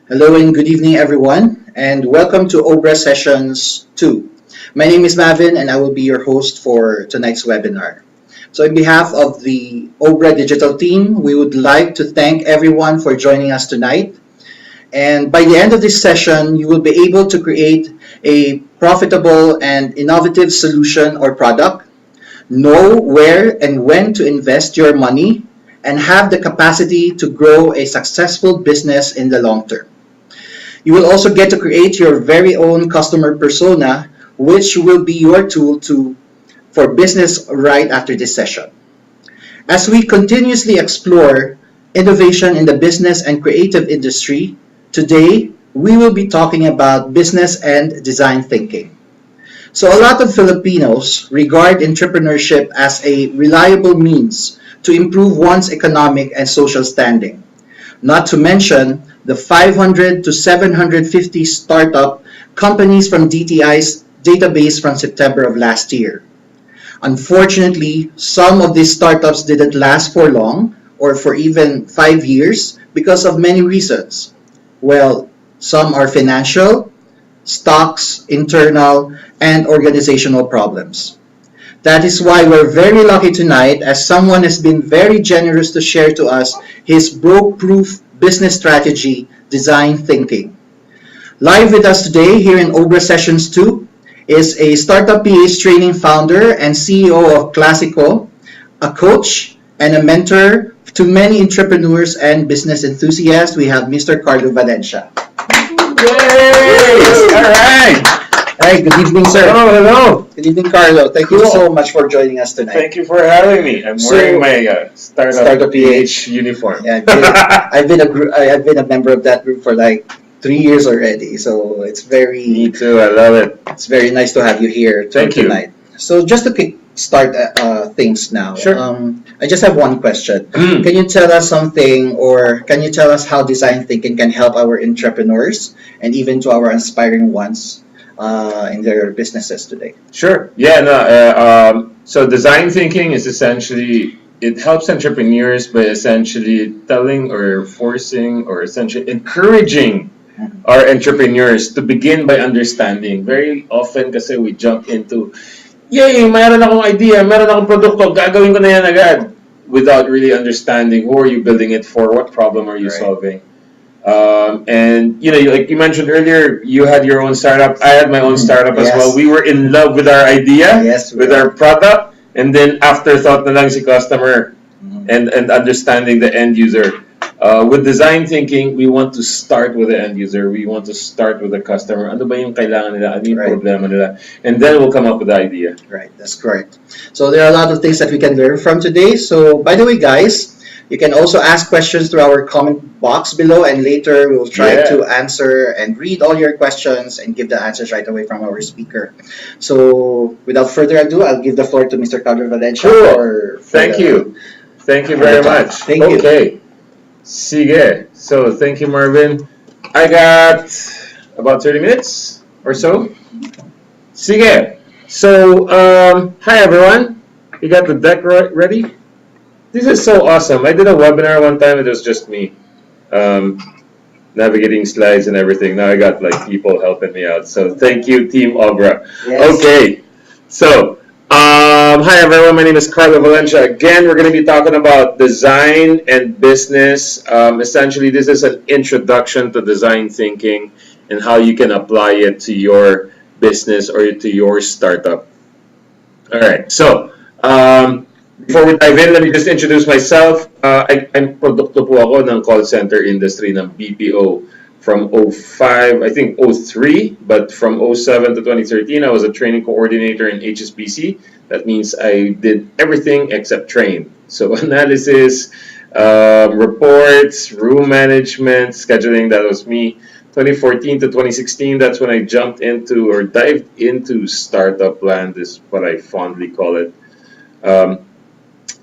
Hello and good evening, everyone, and welcome to Obra Sessions 2. My name is Mavin, and I will be your host for tonight's webinar. So, on behalf of the Obra Digital team, we would like to thank everyone for joining us tonight. And by the end of this session, you will be able to create a profitable and innovative solution or product, know where and when to invest your money, and have the capacity to grow a successful business in the long term. You will also get to create your very own customer persona, which will be your tool for business right after this session. As we continuously explore innovation in the business and creative industry, today we will be talking about business and design thinking. So, a lot of Filipinos regard entrepreneurship as a reliable means to improve one's economic and social standing. Not to mention the 500 to 750 startup companies from DTI's database from September of last year. Unfortunately, some of these startups didn't last for long or for even 5 years because of many reasons. Well, some are financial, stocks, internal, and organizational problems. That is why we're very lucky tonight as someone has been very generous to share to us his broke-proof business strategy, design thinking. Live with us today here in Obra Sessions 2 is a Startup PH training founder and CEO of Classico, a coach and a mentor to many entrepreneurs and business enthusiasts. We have Mr. Carlo Valencia. Yay! All right. Hi, good evening, sir. Hello. Good evening, Carlo. Thank you Cool. so much for joining us tonight. Thank you for having me. I'm wearing my Startup PH uniform. Yeah, I've been a member of that group for like 3 years already. So Me too. I love it. it's very nice to have you here Thank you. tonight. So just to start things now. Sure. I just have one question. Mm. Can you tell us something, or can you tell us how design thinking can help our entrepreneurs and even to our aspiring ones in their businesses today? Sure. Yeah. No. So design thinking is essentially it helps entrepreneurs by essentially telling or forcing or essentially encouraging our entrepreneurs to begin by understanding. Very often kasi we jump into, yay, mayroon akong idea, mayroon akong produkto, gagawin ko na yan agad. Without really understanding who are you building it for, what problem are you Right. solving. And like you mentioned earlier, you had your own startup. I had my own startup as Yes. well. We were in love with our idea, Yes, we with are. our product, and then afterthought na lang si customer and understanding the end user. With design thinking, we want to start with the end user. We want to start with the customer. Ano ba yung kailangan nila? Ano yung Right. problema nila? And then we'll come up with the idea. Right, that's correct. So there are a lot of things that we can learn from today. So by the way, guys, you can also ask questions through our comment box below, and later we will try Yeah. to answer and read all your questions and give the answers right away from our speaker. So without further ado, I'll give the floor to Mr. Carlo Valencia. Cool. Thank you. Thank you very much. Thank you. Okay. Sige. So, thank you, Marvin. I got about 30 minutes or so. Sige. So, hi, everyone. You got the deck ready? This is so awesome. I did a webinar one time. It was just me. Navigating slides and everything. Now I got like people helping me out. So, thank you, Team Obra. Yes. Okay. So, hi everyone, my name is Carlo Valencia. Again, we're going to be talking about design and business. Essentially, this is an introduction to design thinking and how you can apply it to your business or to your startup. All right, so before we dive in, let me just introduce myself. I'm produkto po ako ng call center industry ng BPO from 05, I think 03, but from 07 to 2013, I was a training coordinator in HSBC. That means I did everything except train. So analysis, reports, room management, scheduling, that was me. 2014 to 2016, that's when I jumped into or dived into startup land, is what I fondly call it.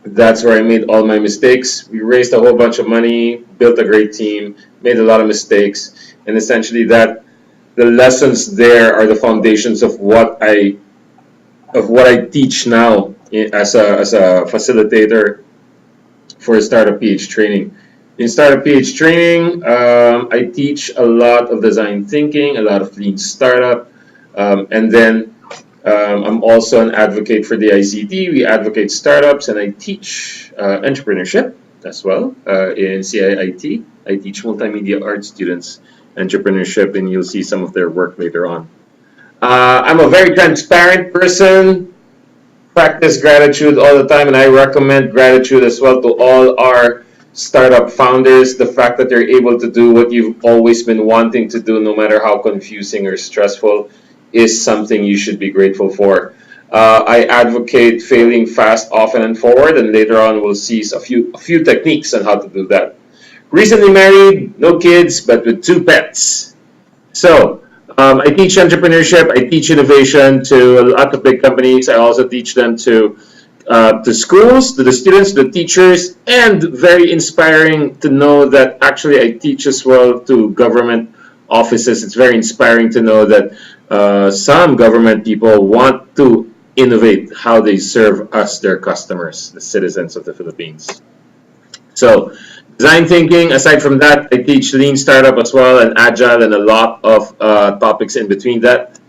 That's where I made all my mistakes. We raised a whole bunch of money, built a great team, made a lot of mistakes, and essentially the lessons there are the foundations of what I teach now as a facilitator for startup PH training. In Startup PH training, I teach a lot of design thinking, a lot of lean startup, and then I'm also an advocate for the ICT. We advocate startups, and I teach entrepreneurship as well in CIIT. I teach multimedia art students entrepreneurship, and you'll see some of their work later on. I'm a very transparent person, practice gratitude all the time, and I recommend gratitude as well to all our startup founders. The fact that they're able to do what you've always been wanting to do, no matter how confusing or stressful, is something you should be grateful for. I advocate failing fast, often, and forward, and later on we'll see a few techniques on how to do that. Recently married, no kids, but with 2 pets. So, I teach entrepreneurship, I teach innovation to a lot of big companies. I also teach them to schools, to the students, the teachers, and very inspiring to know that actually I teach as well to government offices. It's very inspiring to know that some government people want to innovate how they serve us, their customers, the citizens of the Philippines. So, design thinking, aside from that, I teach lean startup as well, and agile, and a lot of topics in between that.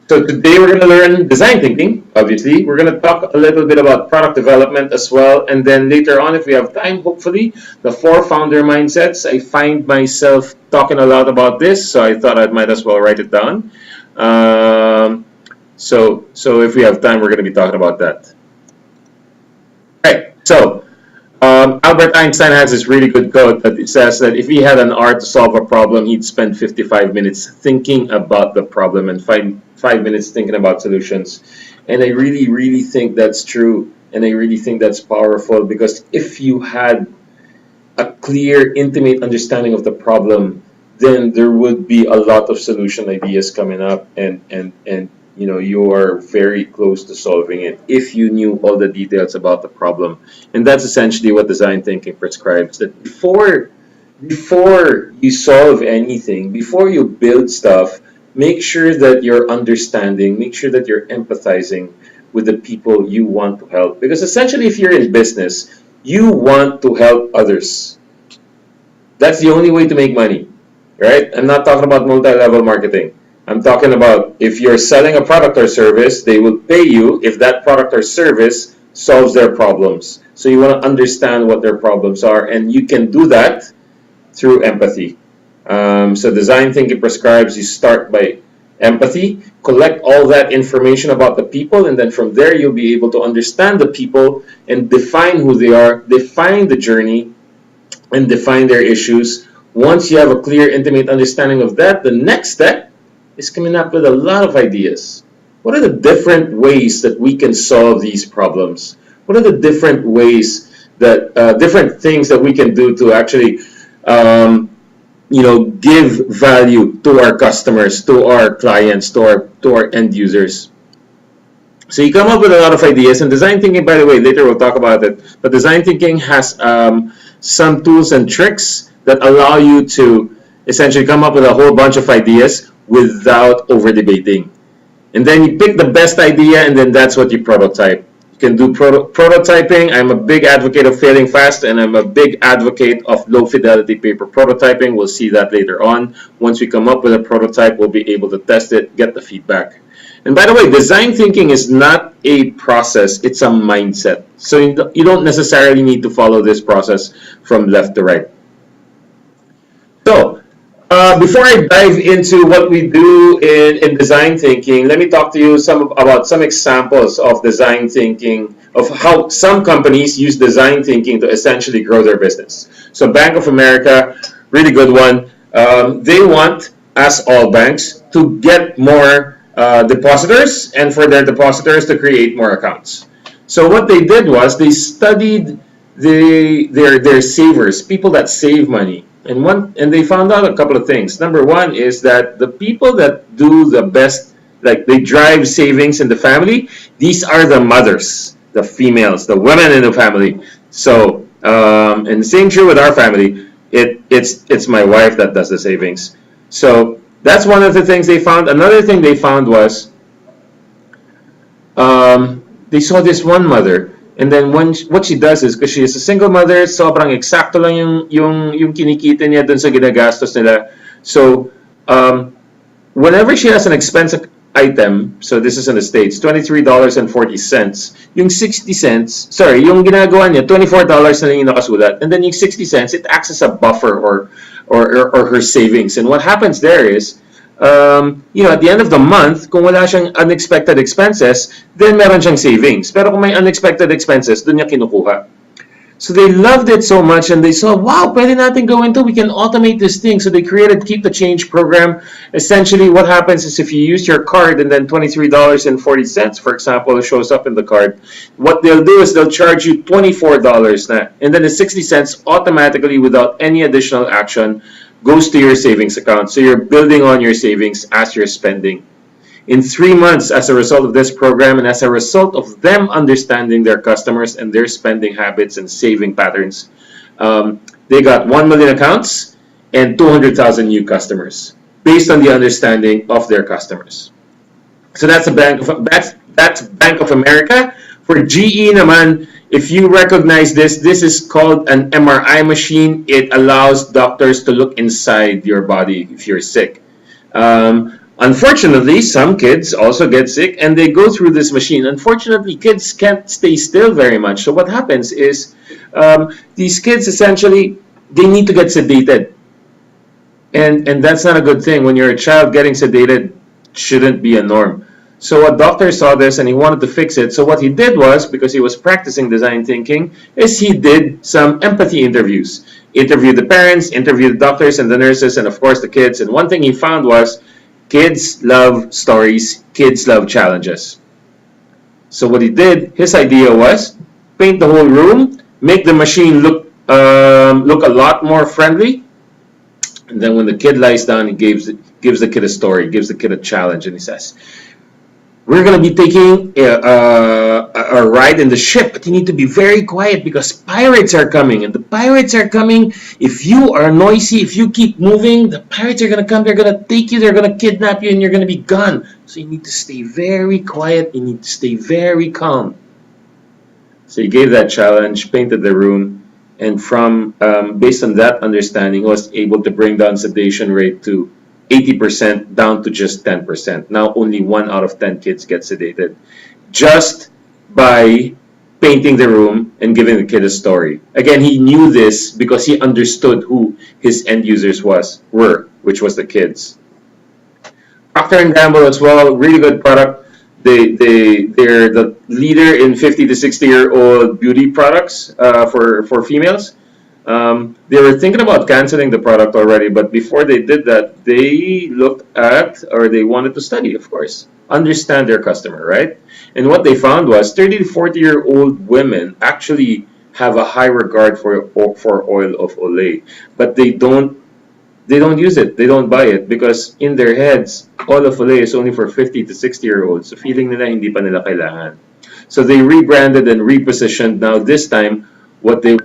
So today we're going to learn design thinking, obviously. We're going to talk a little bit about product development as well. And then later on, if we have time, hopefully, the 4 founder mindsets. I find myself talking a lot about this, so I thought I might as well write it down. So if we have time, we're going to be talking about that. All right, so Albert Einstein has this really good quote that it says that if he had an hour to solve a problem, he'd spend 55 minutes thinking about the problem and 5 minutes thinking about solutions. And I really, really think that's true. And I really think that's powerful, because if you had a clear, intimate understanding of the problem, then there would be a lot of solution ideas coming up, and you are very close to solving it if you knew all the details about the problem. And that's essentially what design thinking prescribes, that before you solve anything, before you build stuff, make sure that you're understanding, make sure that you're empathizing with the people you want to help. Because essentially, if you're in business, you want to help others. That's the only way to make money, right? I'm not talking about multi-level marketing. I'm talking about if you're selling a product or service, they will pay you if that product or service solves their problems. So you want to understand what their problems are, and you can do that through empathy. So design thinking prescribes you start by empathy, collect all that information about the people, and then from there you'll be able to understand the people and define who they are, define the journey, and define their issues. Once you have a clear, intimate understanding of that, the next step is coming up with a lot of ideas. What are the different ways that we can solve these problems? What are the different ways that, different things that we can do to actually, give value to our customers, to our clients, to our end users? So you come up with a lot of ideas, and design thinking, by the way, later we'll talk about it, but design thinking has some tools and tricks that allow you to essentially come up with a whole bunch of ideas without over debating. And then you pick the best idea, and then that's what you prototype. You can do prototyping. I'm a big advocate of failing fast, and I'm a big advocate of low fidelity paper prototyping. We'll see that later on. Once we come up with a prototype, we'll be able to test it, get the feedback. And by the way, design thinking is not a process, it's a mindset. So you don't necessarily need to follow this process from left to right. So, before I dive into what we do in design thinking, let me talk to you about some examples of design thinking, of how some companies use design thinking to essentially grow their business. So Bank of America, really good one. They want, as all banks, to get more depositors, and for their depositors to create more accounts. So what they did was they studied their savers, people that save money, and they found out a couple of things. Number one is that the people that do the best, like they drive savings in the family, these are the mothers, the females, the women in the family. So and the same true with our family. It's my wife that does the savings. So that's one of the things they found. Another thing they found was they saw this one mother, And then what she does is, because she is a single mother, sobrang eksakto lang yung kinikita niya dun sa ginagastos nila. So, whenever she has an expense item, so this is in the States, $23.40, yung 60 cents, sorry, yung ginagawa niya, $24 na lang yung nakasulat, and then yung 60 cents, it acts as a buffer or her savings. And what happens there is, at the end of the month, kung wala siyang unexpected expenses, then meron siyang savings. Pero kung may unexpected expenses, dun niya kinukuha. So they loved it so much, and they saw, wow, pwede natin gawin to. We can automate this thing. So they created Keep the Change program. Essentially, what happens is if you use your card and then $23.40, for example, shows up in the card, what they'll do is they'll charge you $24 na. And then the 60 cents automatically, without any additional action, goes to your savings account. So you're building on your savings as you're spending. In 3 months, as a result of this program and as a result of them understanding their customers and their spending habits and saving patterns, they got 1 million accounts and 200,000 new customers based on the understanding of their customers. So that's Bank of America. For GE naman, if you recognize this, this is called an MRI machine. It allows doctors to look inside your body if you're sick. Unfortunately, some kids also get sick and they go through this machine. Unfortunately, kids can't stay still very much. So what happens is these kids essentially, they need to get sedated. And that's not a good thing. When you're a child, getting sedated shouldn't be a norm. So a doctor saw this and he wanted to fix it. So what he did was, because he was practicing design thinking, is he did some empathy interviews. Interviewed the parents, interviewed the doctors and the nurses, and of course the kids. And one thing he found was, kids love stories, kids love challenges. So what he did, his idea was, paint the whole room, make the machine look a lot more friendly, and then when the kid lies down, he gives the kid a story, gives the kid a challenge, and he says, we're going to be taking a ride in the ship, but you need to be very quiet because pirates are coming. And the pirates are coming. If you are noisy, if you keep moving, the pirates are going to come. They're going to take you. They're going to kidnap you, and you're going to be gone. So you need to stay very quiet. You need to stay very calm. So he gave that challenge, painted the room, and from based on that understanding, was able to bring down sedation rate to 80% down to just 10%. Now only 1 out of 10 kids get sedated just by painting the room and giving the kid a story. Again, he knew this because he understood who his end users were, which was the kids. Procter & Gamble as well, really good product. They're the leader in 50 to 60-year-old beauty products for females. They were thinking about canceling the product already, but before they did that, they looked at, or they wanted to study, of course, understand their customer, right? And what they found was 30 to 40-year-old women actually have a high regard for oil of Olay, but they don't use it, they don't buy it, because in their heads, oil of Olay is only for 50 to 60-year-olds, so feeling nila hindi pa nila kailangan. So they rebranded and repositioned. Now this time, what they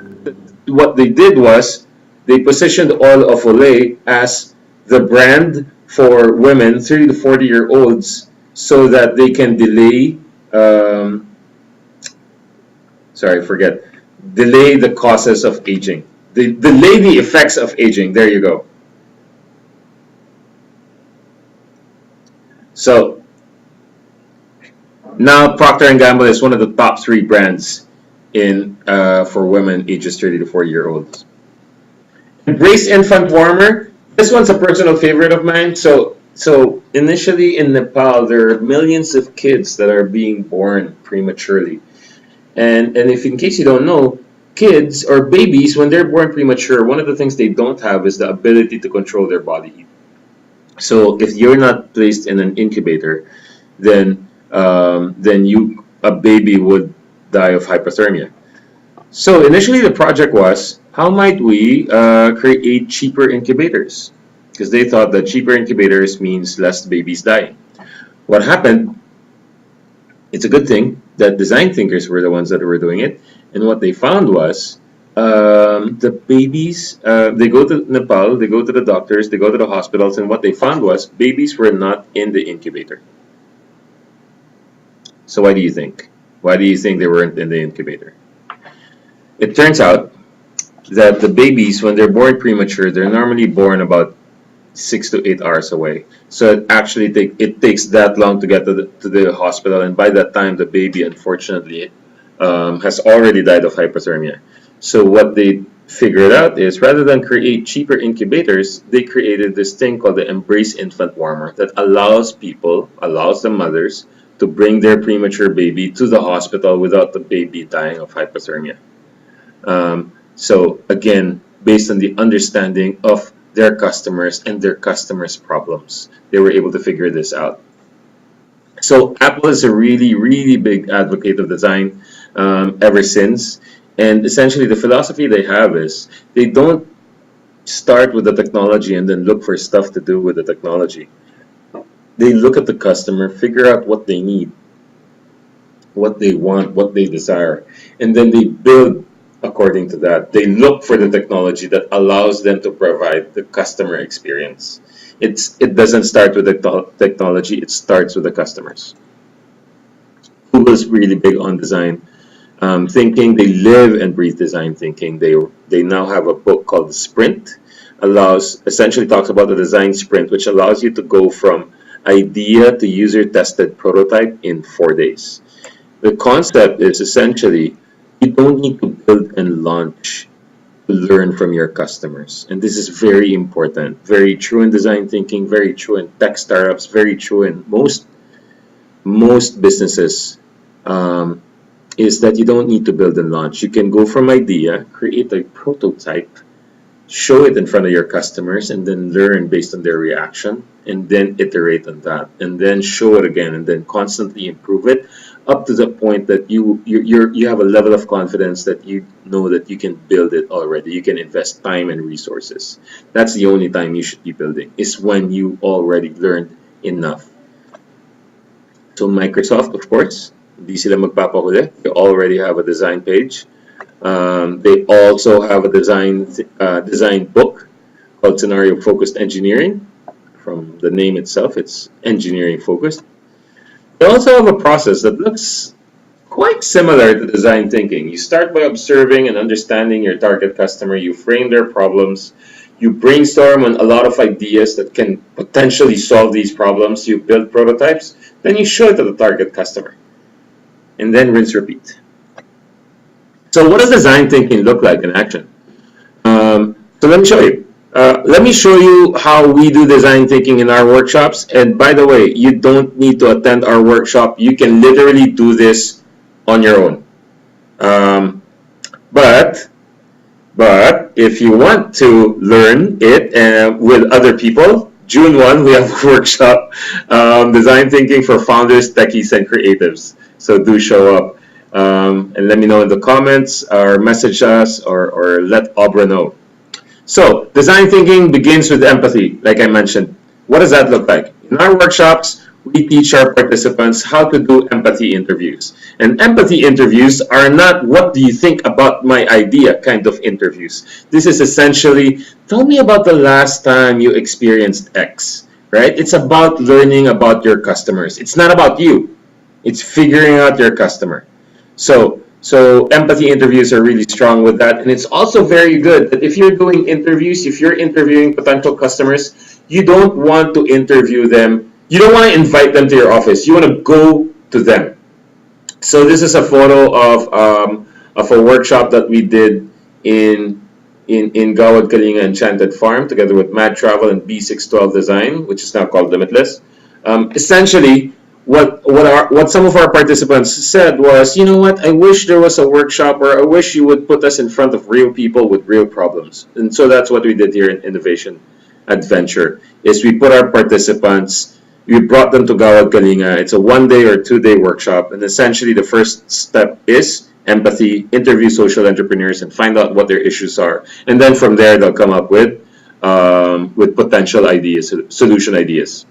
did was they positioned oil of Olay as the brand for women 30 to 40-year-olds so that they can delay delay the causes of aging. Delay the effects of aging. There you go. So now Procter & Gamble is one of the top 3 brands in for women ages 30 to 40-year-olds. Embrace infant warmer. This one's a personal favorite of mine. So initially in Nepal, there are millions of kids that are being born prematurely. And if in case you don't know, kids or babies, when they're born premature, one of the things they don't have is the ability to control their body heat. So if you're not placed in an incubator, then a baby would die of hypothermia. So initially the project was, how might we create cheaper incubators? Because they thought that cheaper incubators means less babies dying. What happened, it's a good thing that design thinkers were the ones that were doing it, and what they found was the babies, they go to Nepal, they go to the doctors, they go to the hospitals, and what they found was babies were not in the incubator. So why do you think? Why do you think they weren't in the incubator? It turns out that the babies, when they're born premature, they're normally born about 6 to 8 hours away. So it takes that long to get to the hospital, and by that time, the baby unfortunately has already died of hypothermia. So what they figured out is, rather than create cheaper incubators, they created this thing called the Embrace Infant Warmer that allows the mothers to bring their premature baby to the hospital without the baby dying of hypothermia. So again, based on the understanding of their customers and their customers' problems, they were able to figure this out. So Apple is a really, really big advocate of design ever since. And essentially, the philosophy they have is they don't start with the technology and then look for stuff to do with the technology. They look at the customer, figure out what they need, what they want, what they desire, and then they build according to that. They look for the technology that allows them to provide the customer experience. It doesn't start with the technology, it starts with the customers. Google's really big on design thinking. They live and breathe design thinking. They now have a book called The Sprint, essentially talks about the design sprint, which allows you to go from idea to user tested prototype in 4 days. The concept is essentially you don't need to build and launch to learn from your customers. And this is very important, very true in design thinking, very true in tech startups, very true in most businesses, is that you don't need to build and launch. You can go from idea, create a prototype, show it in front of your customers, and then learn based on their reaction, and then iterate on that, and then show it again, and then constantly improve it up to the point that you have a level of confidence that you know that you can build it already. You can invest time and resources. That's the only time you should be building, is when you already learned enough. So Microsoft, of course, di sila magpapahuli. They already have a design page. They also have a design book called Scenario Focused Engineering. From the name itself, it's engineering focused. They also have a process that looks quite similar to design thinking. You start by observing and understanding your target customer. You frame their problems. You brainstorm on a lot of ideas that can potentially solve these problems. You build prototypes. Then you show it to the target customer. And then rinse, repeat. So what does design thinking look like in action? So let me show you. Let me show you how we do design thinking in our workshops. And by the way, you don't need to attend our workshop. You can literally do this on your own. But if you want to learn it with other people, June 1, we have a workshop, Design Thinking for Founders, Techies, and Creatives. So do show up and let me know in the comments, or message us, or let Obra know. So design thinking begins with empathy, like I mentioned. What does that look like? In our workshops, we teach our participants how to do empathy interviews. And empathy interviews are not what do you think about my idea kind of interviews. This is essentially, tell me about the last time you experienced X, right? It's about learning about your customers. It's not about you. It's figuring out your customer. So empathy interviews are really strong with that. And it's also very good that if you're doing interviews, if you're interviewing potential customers, you don't want to interview them. You don't want to invite them to your office. You want to go to them. So this is a photo of a workshop that we did in Gawad Kalinga Enchanted Farm together with Mad Travel and B612 Design, which is now called Limitless. Essentially, what some of our participants said was, you know what, I wish there was a workshop, or I wish you would put us in front of real people with real problems. And so that's what we did here in Innovation Adventure, is we put our participants, we brought them to Gawad Kalinga. It's a 1-day or 2-day workshop, and essentially the first step is empathy, interview social entrepreneurs, and find out what their issues are. And then from there, they'll come up with potential ideas, solution ideas.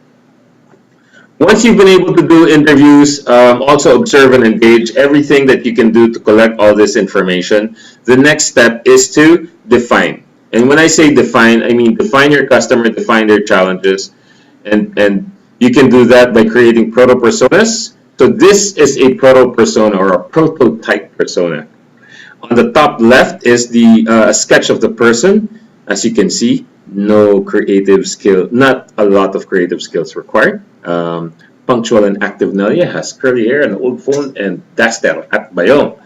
Once you've been able to do interviews, also observe and engage everything that you can do to collect all this information. The next step is to define. And when I say define, I mean define your customer, define their challenges. And you can do that by creating proto personas. So this is a proto persona or a prototype persona. On the top left is the sketch of the person. As you can see, no creative skill, not a lot of creative skills required. Punctual and active Nelia has curly hair, an old phone, and Daster at Bayong.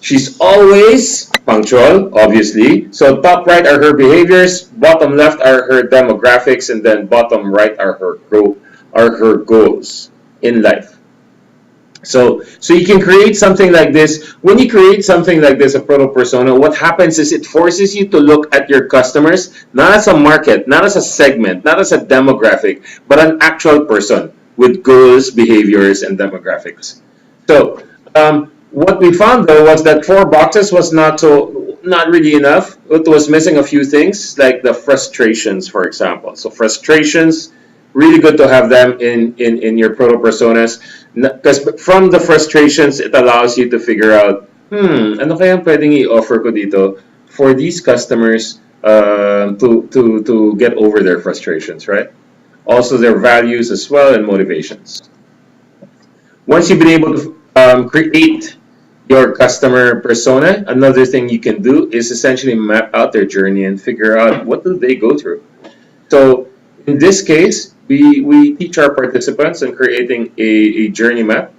She's always punctual, obviously. So top right are her behaviors, bottom left are her demographics, and then bottom right are her goals in life. So you can create something like this. When you create something like this, a proto persona, what happens is it forces you to look at your customers not as a market, not as a segment, not as a demographic, but an actual person with goals, behaviors, and demographics. So what we found though was that 4 boxes was not really enough. It was missing a few things like the frustrations, for example. So frustrations, really good to have them in your proto personas. Because from the frustrations, it allows you to figure out, ano kaya pwedeng i-offer ko dito for these customers to get over their frustrations, right? Also their values as well and motivations. Once you've been able to create your customer persona, another thing you can do is essentially map out their journey and figure out what do they go through. So in this case, we teach our participants in creating a journey map.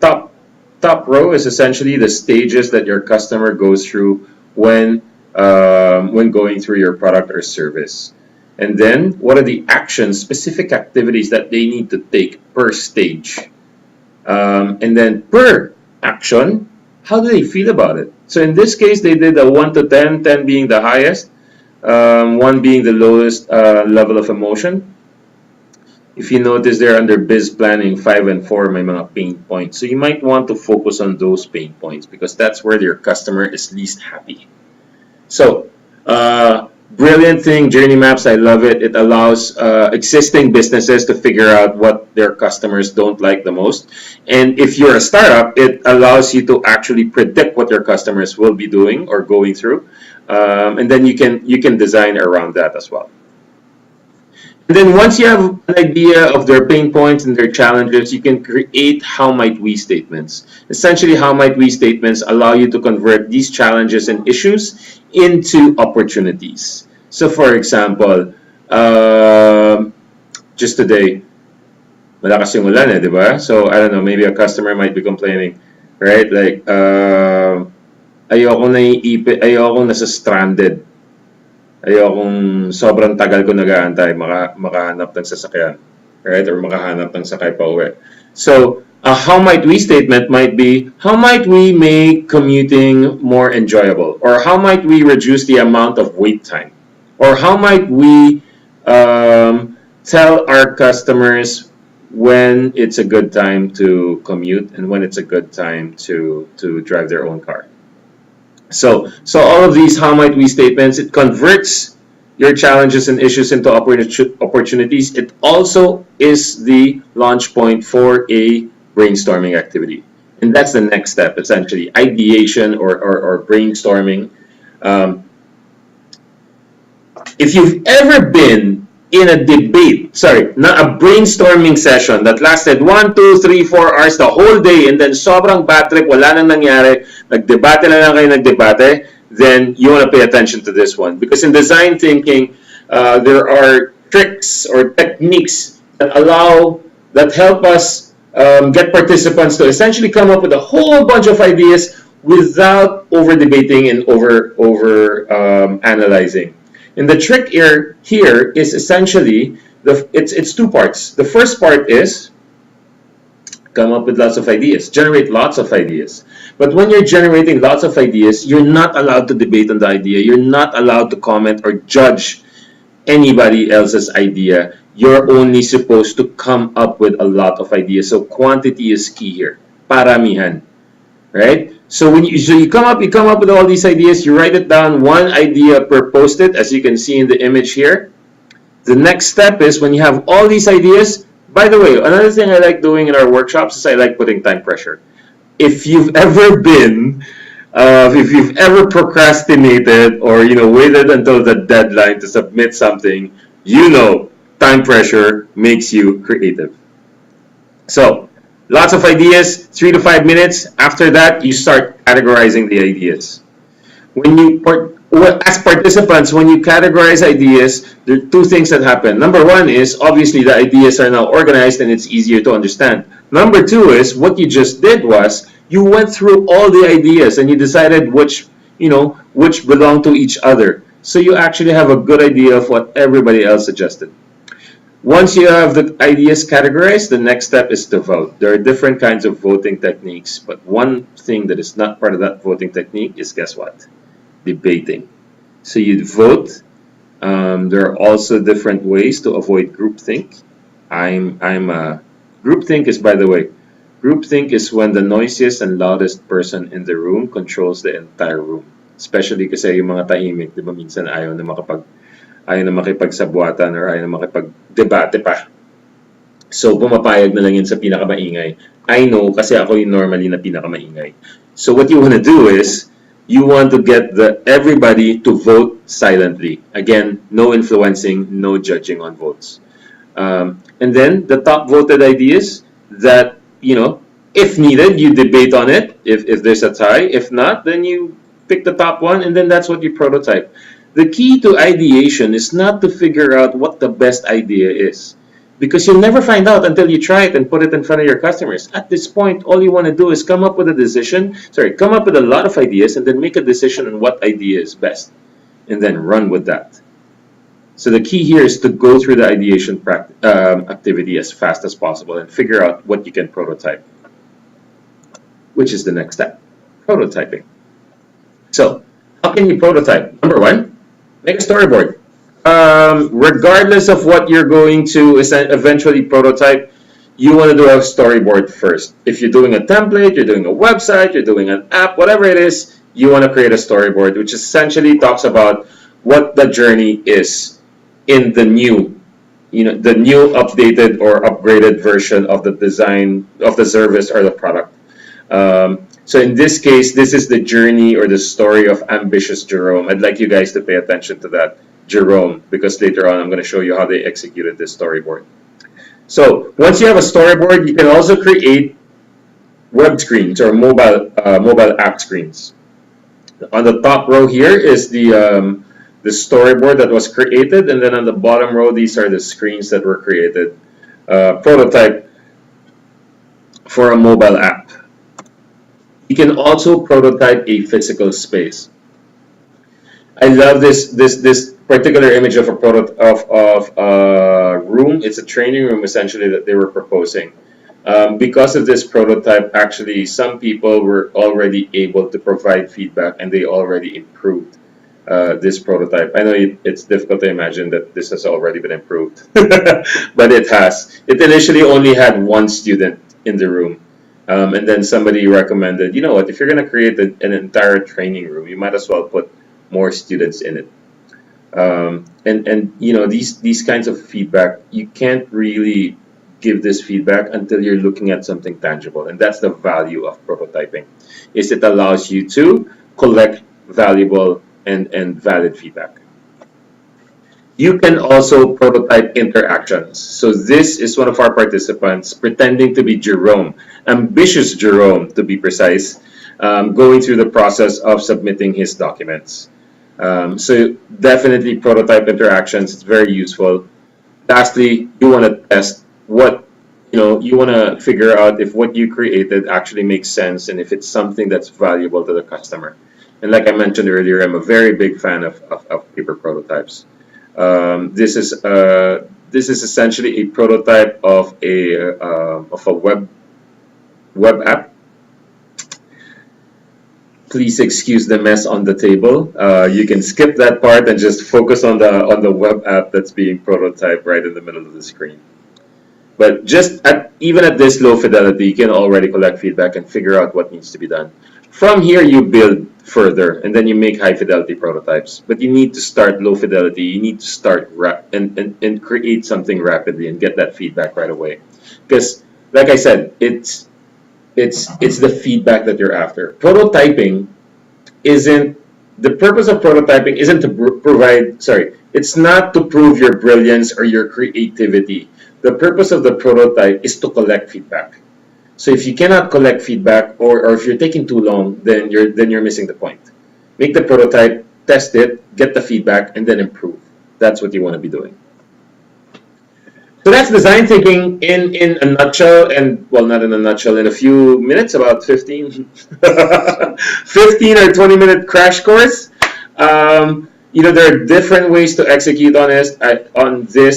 Top row is essentially the stages that your customer goes through when going through your product or service. And then what are the actions, specific activities that they need to take per stage. And then per action, how do they feel about it? So in this case, they did a 1 to 10, 10 being the highest, 1 being the lowest level of emotion. If you notice there under biz planning, 5 and 4 may mga pain points. So you might want to focus on those pain points because that's where your customer is least happy. So brilliant thing, journey maps, I love it. It allows existing businesses to figure out what their customers don't like the most. And if you're a startup, it allows you to actually predict what your customers will be doing or going through. And then you can design around that as well. And then once you have an idea of their pain points and their challenges, you can create how might we statements. Essentially, how might we statements allow you to convert these challenges and issues into opportunities. So for example, just today, malakas yung ulan di ba? So I don't know, maybe a customer might be complaining, right? Like, ayoko nasa stranded. Ayokong sobrang tagal ko nag-aantay makahanap ng sasakyan, right? Or makahanap ng sakay pa uwi. So, a how might we statement might be, how might we make commuting more enjoyable? Or how might we reduce the amount of wait time? Or how might we tell our customers when it's a good time to commute and when it's a good time to drive their own car? So all of these how might we statements, it converts your challenges and issues into opportunities. It also is the launch point for a brainstorming activity. And that's the next step, essentially, ideation or brainstorming. If you've ever been in a debate, not a brainstorming session that lasted 1, 2, 3, 4 hours the whole day and then sobrang bad trip, wala nang nangyari, nagdebate na lang kayo nagdebate, then you want to pay attention to this one. Because in design thinking, there are tricks or techniques that help us get participants to essentially come up with a whole bunch of ideas without over debating and over analyzing. And the trick here is essentially it's 2 parts. The first part is come up with lots of ideas, generate lots of ideas. But when you're generating lots of ideas, you're not allowed to debate on the idea. You're not allowed to comment or judge anybody else's idea. You're only supposed to come up with a lot of ideas. So quantity is key here. Paramihan, right? So you come up with all these ideas, you write it down, 1 idea per post-it, as you can see in the image here. The next step is when you have all these ideas. By the way, another thing I like doing in our workshops is I like putting time pressure. If you've ever procrastinated or waited until the deadline to submit something, time pressure makes you creative. So Lots of ideas, 3 to 5 minutes. After that, you start categorizing the ideas. As participants, when you categorize ideas, there are two things that happen. Number one is obviously the ideas are now organized and it's easier to understand. Number two is what you just did was you went through all the ideas and you decided which belong to each other. So you actually have a good idea of what everybody else suggested. Once you have the ideas categorized, the next step is to vote. There are different kinds of voting techniques, but one thing that is not part of that voting technique is, guess what? Debating. So you vote. There are also different ways to avoid groupthink. Groupthink is, by the way, groupthink is when the noisiest and loudest person in the room controls the entire room. Especially kasi yung mga tahimik, di ba minsan ayaw na makipagsabwatan or ayaw na makipagdebate pa. So, pumapayag na lang yun sa pinakamaingay. I know kasi ako yung normally na pinakamaingay. So, what you want to do is, you want to get everybody to vote silently. Again, no influencing, no judging on votes. And then, the top voted ideas that, if needed, you debate on it, if there's a tie. If not, then you pick the top one, and then that's what you prototype. The key to ideation is not to figure out what the best idea is, because you'll never find out until you try it and put it in front of your customers. At this point, all you want to do is come up with a lot of ideas and then make a decision on what idea is best, and then run with that. So the key here is to go through the ideation activity as fast as possible and figure out what you can prototype, which is the next step, prototyping. So, how can you prototype? Number one, make a storyboard. Regardless of what you're going to eventually prototype, you want to do a storyboard first. If you're doing a template, you're doing a website, you're doing an app, whatever it is, you want to create a storyboard, which essentially talks about what the journey is in the new updated or upgraded version of the design of the service or the product. So in this case, this is the journey or the story of ambitious Jerome. I'd like you guys to pay attention to that, Jerome, because later on I'm going to show you how they executed this storyboard. So once you have a storyboard, you can also create web screens or mobile app screens. On the top row here is the storyboard that was created, and then on the bottom row, these are the screens that were created. Prototype for a mobile app. You can also prototype a physical space. I love this particular image of a room. It's a training room essentially that they were proposing. Because of this prototype, actually, some people were already able to provide feedback and they already improved this prototype. I know it's difficult to imagine that this has already been improved, but it has. It initially only had one student in the room. And then somebody recommended, you know what, if you're going to create an entire training room, you might as well put more students in it. And these kinds of feedback, you can't really give this feedback until you're looking at something tangible. And that's the value of prototyping, is it allows you to collect valuable and valid feedback. You can also prototype interactions. So this is one of our participants pretending to be Jerome, ambitious Jerome to be precise, going through the process of submitting his documents. So definitely prototype interactions, it's very useful. Lastly, you want to test you want to figure out if what you created actually makes sense and if it's something that's valuable to the customer. And like I mentioned earlier, I'm a very big fan of paper prototypes. This is essentially a prototype of a web app. Please excuse the mess on the table. You can skip that part and just focus on the web app that's being prototyped right in the middle of the screen. But even at this low fidelity, you can already collect feedback and figure out what needs to be done. From here, you build further, and then you make high fidelity prototypes. But you need to start low fidelity. You need to start and create something rapidly and get that feedback right away. Because, like I said, it's the feedback that you're after. Prototyping the purpose of prototyping isn't to it's not to prove your brilliance or your creativity. The purpose of the prototype is to collect feedback. So if you cannot collect feedback, or if you're taking too long, then you're missing the point. Make the prototype, test it, get the feedback, and then improve. That's what you want to be doing. So that's design thinking in a nutshell, and well, not in a nutshell, in a few minutes, about 15, 15 or 20-minute crash course. There are different ways to execute on this.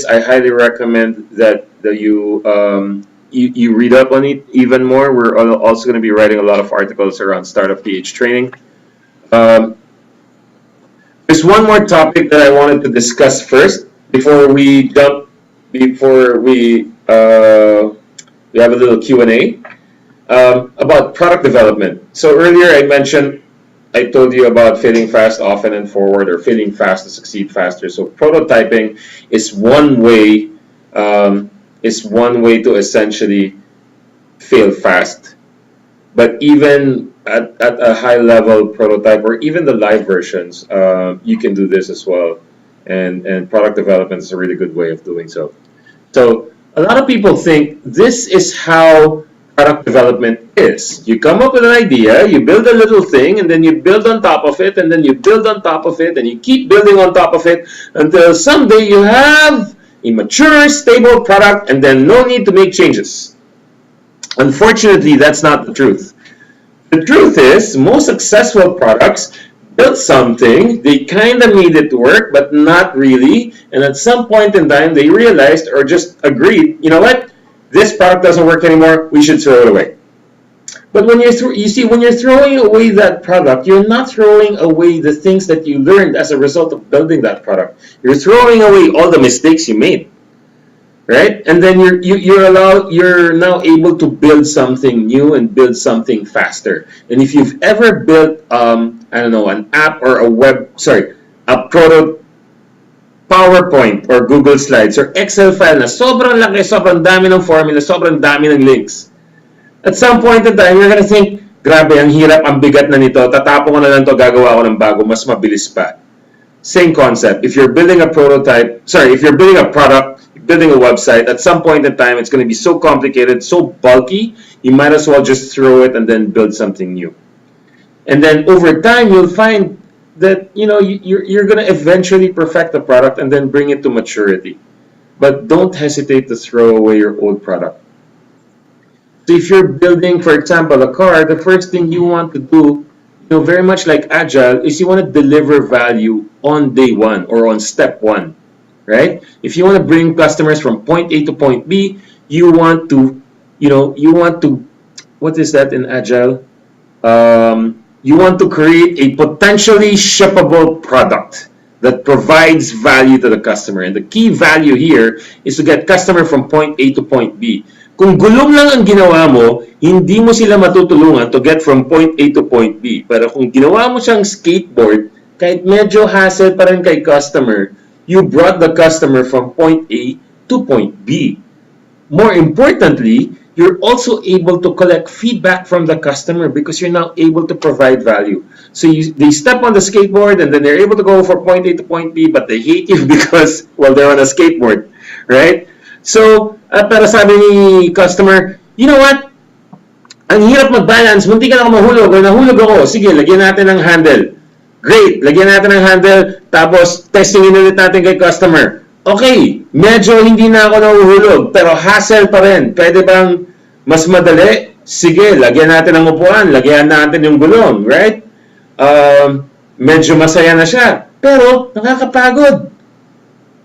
I highly recommend that you read up on it even more. We're also going to be writing a lot of articles around startup PH training. There's one more topic that I wanted to discuss first before we have a little Q&A about product development. So earlier I told you about failing fast, often, and forward, or failing fast to succeed faster. So prototyping is one way to essentially fail fast. But even at a high level prototype, or even the live versions, you can do this as well. And product development is a really good way of doing so. So a lot of people think this is how product development is. You come up with an idea, you build a little thing, and then you build on top of it, and then you build on top of it, and you keep building on top of it until someday you have a mature, stable product, and then no need to make changes. Unfortunately, that's not the truth. The truth is, most successful products built something, they kind of made it work, but not really, and at some point in time, they realized or just agreed, you know what, this product doesn't work anymore, we should throw it away. But when you're throwing away that product, you're not throwing away the things that you learned as a result of building that product. You're throwing away all the mistakes you made, right? And then you're now able to build something new and build something faster. And if you've ever built an app or a proto PowerPoint or Google Slides or Excel file na sobrang laki, sobrang dami ng formula, sobrang dami ng links. At some point in time, you're gonna think, grabe, ang hirap, ang bigat na nito, tatapon ko na lang to, gagawa ko ng bago, mas mabilis pa. Same concept. If you're building a product, building a website, at some point in time, it's going to be so complicated, so bulky, you might as well just throw it and then build something new. And then over time, you'll find that you're going to eventually perfect the product and then bring it to maturity. But don't hesitate to throw away your old product. So if you're building, for example, a car, the first thing you want to do, very much like Agile, is you want to deliver value on day one or on step one, right? If you want to bring customers from point A to point B, you want to, what is that in Agile? You want to create a potentially shippable product that provides value to the customer. And the key value here is to get customer from point A to point B. Kung gulong lang ang ginawa mo, hindi mo sila matutulungan to get from point A to point B. Pero kung ginawa mo siyang skateboard, kahit medyo hassle pa rin kay customer, you brought the customer from point A to point B. More importantly, you're also able to collect feedback from the customer because you're now able to provide value. So they step on the skateboard and then they're able to go from point A to point B, but they hate you because, they're on a skateboard, right? So, pero sabi ni customer, you know what? Ang hirap mag-balance, munti ka na ako mahulog o nahulog ako. Sige, lagyan natin ng handle. Great, lagyan natin ng handle, tapos testingin ulit natin kay customer. Okay, medyo hindi na ako nahuhulog, pero hassle pa rin. Pwede bang mas madali? Sige, lagyan natin ng upuan, lagyan natin yung gulong, right? Medyo masaya na siya, pero nakakapagod.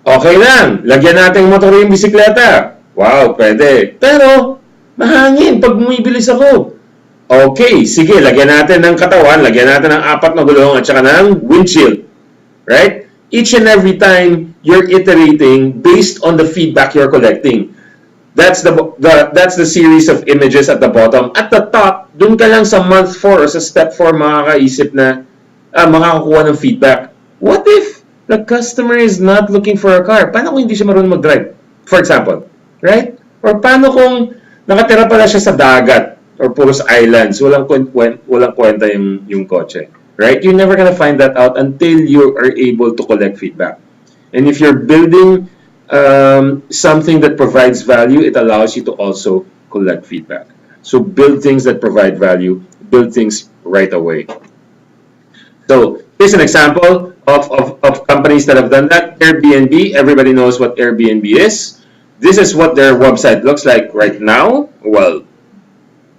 Okay lang, lagyan natin motor yung bisikleta. Wow, pwede. Pero, mahangin pag bumibilis ako. Okay, sige, lagyan natin ng katawan, lagyan natin ng 4 na gulong at saka ng windshield. Right? Each and every time, you're iterating based on the feedback you're collecting. That's the series of images at the bottom. At the top, dun ka lang sa month 4 or sa step 4 makakaisip na makakakuha ng feedback. What if the customer is not looking for a car? Paano kung hindi siya marunong mag-drive? For example, right? Or paano kung nakatira pala siya sa dagat or puros islands, walang kwenta yung kotse, right? You're never gonna find that out until you are able to collect feedback. And if you're building something that provides value, it allows you to also collect feedback. So build things that provide value, build things right away. So here's an example of companies that have done that. Airbnb, everybody knows what Airbnb is. This is what their website looks like right now. Well,